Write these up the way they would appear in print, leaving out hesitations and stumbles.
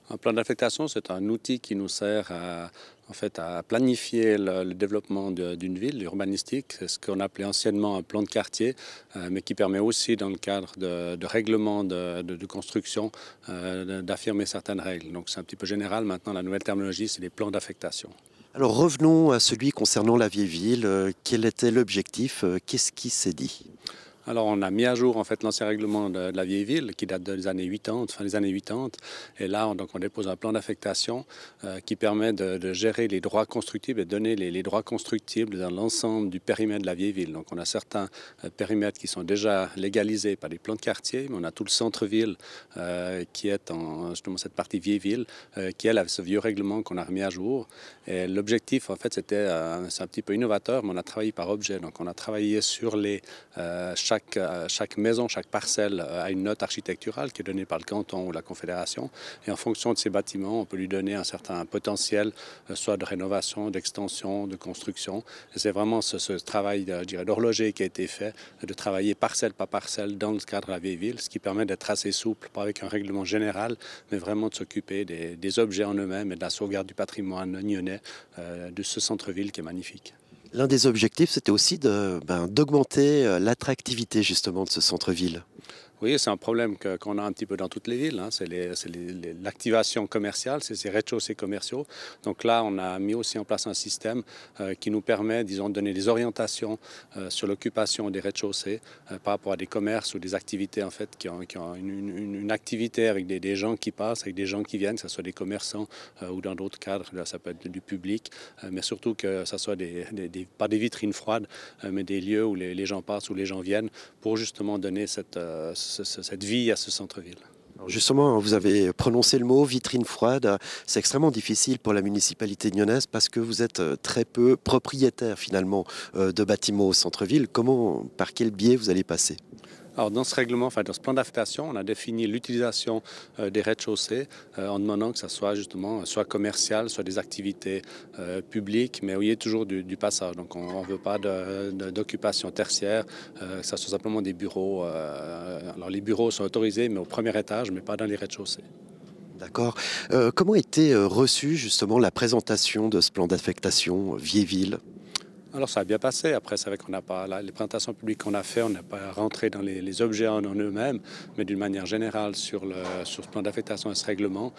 Un plan d'affectation, c'est un outil qui nous sert à planifier le développement d'une ville, l'urbanistique. C'est ce qu'on appelait anciennement un plan de quartier, mais qui permet aussi, dans le cadre de règlement de construction, d'affirmer certaines règles. Donc c'est un petit peu général. Maintenant, la nouvelle terminologie, c'est les plans d'affectation. Alors revenons à celui concernant la vieille ville. Quel était l'objectif? Qu'est-ce qui s'est dit? Alors, on a mis à jour en fait l'ancien règlement de la vieille ville qui date des années 80, fin des années 80. Et là, on dépose un plan d'affectation qui permet de gérer les droits constructibles et de donner les droits constructibles dans l'ensemble du périmètre de la vieille ville. Donc, on a certains périmètres qui sont déjà légalisés par des plans de quartier, mais on a tout le centre-ville qui est justement cette partie vieille ville qui, elle, a ce vieux règlement qu'on a remis à jour. Et l'objectif, en fait, c'est un petit peu innovateur, mais on a travaillé par objet. Donc, on a travaillé sur chaque maison, chaque parcelle a une note architecturale qui est donnée par le canton ou la confédération. Et en fonction de ces bâtiments, on peut lui donner un certain potentiel, soit de rénovation, d'extension, de construction. Et c'est vraiment ce travail, je dirais, d'horloger qui a été fait, de travailler parcelle par parcelle dans le cadre de la vieille ville, ce qui permet d'être assez souple, pas avec un règlement général, mais vraiment de s'occuper des objets en eux-mêmes et de la sauvegarde du patrimoine nyonnais, de ce centre-ville qui est magnifique. L'un des objectifs, c'était aussi d'augmenter l'attractivité justement de ce centre-ville. Oui, c'est un problème qu'on a un petit peu dans toutes les villes. Hein. C'est l'activation commerciale, c'est ces rez-de-chaussée commerciaux. Donc là, on a mis aussi en place un système qui nous permet, disons, de donner des orientations sur l'occupation des rez-de-chaussée par rapport à des commerces ou des activités en fait qui ont une activité avec des gens qui passent, avec des gens qui viennent, que ce soit des commerçants ou dans d'autres cadres, là, ça peut être du public, mais surtout que ce soit pas des vitrines froides, mais des lieux où les gens passent, où les gens viennent, pour justement donner cette vie à ce centre-ville. Alors justement, vous avez prononcé le mot vitrine froide. C'est extrêmement difficile pour la municipalité nyonnaise parce que vous êtes très peu propriétaire finalement de bâtiments au centre-ville. Par quel biais vous allez passer? Alors, dans ce règlement, enfin, dans ce plan d'affectation, on a défini l'utilisation des rez-de-chaussée en demandant que ça soit justement soit commercial, soit des activités publiques, mais où il y ait toujours du passage. Donc, on ne veut pas d'occupation tertiaire, que ça soit simplement des bureaux. Alors, les bureaux sont autorisés, mais au premier étage, mais pas dans les rez-de-chaussée. D'accord. Comment était reçue justement la présentation de ce plan d'affectation vieille ville? Alors, ça a bien passé. Après, c'est vrai qu'on n'a pas, les présentations publiques qu'on a fait, on n'a pas rentré dans les objets en eux-mêmes, mais d'une manière générale sur ce plan d'affectation et ce règlement,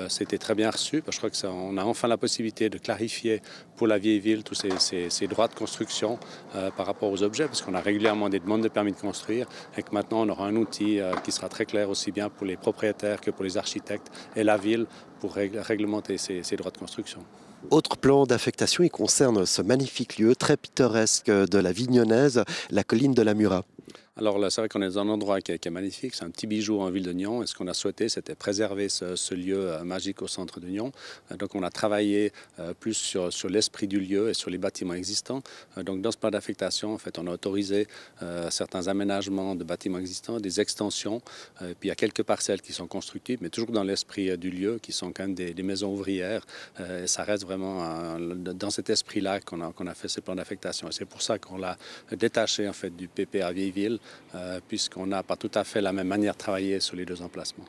c'était très bien reçu. Je crois qu'on a enfin la possibilité de clarifier pour la vieille ville tous ces droits de construction par rapport aux objets, parce qu'on a régulièrement des demandes de permis de construire et que maintenant on aura un outil qui sera très clair aussi bien pour les propriétaires que pour les architectes et la ville pour réglementer ces droits de construction. Autre plan d'affectation, il concerne ce magnifique lieu très pittoresque de la Vignonnaise, la colline de la Murat. Alors là, c'est vrai qu'on est dans un endroit qui est magnifique, c'est un petit bijou en ville de Nyon, et ce qu'on a souhaité, c'était préserver ce lieu magique au centre de Nyon. Donc on a travaillé plus sur l'esprit du lieu et sur les bâtiments existants. Donc dans ce plan d'affectation, en fait, on a autorisé certains aménagements de bâtiments existants, des extensions, puis il y a quelques parcelles qui sont constructibles, mais toujours dans l'esprit du lieu, qui sont quand même des maisons ouvrières. Et ça reste vraiment dans cet esprit-là qu'on a fait ce plan d'affectation. Et c'est pour ça qu'on l'a détaché en fait du PPA Vieille Ville, puisqu'on n'a pas tout à fait la même manière de travailler sur les deux emplacements.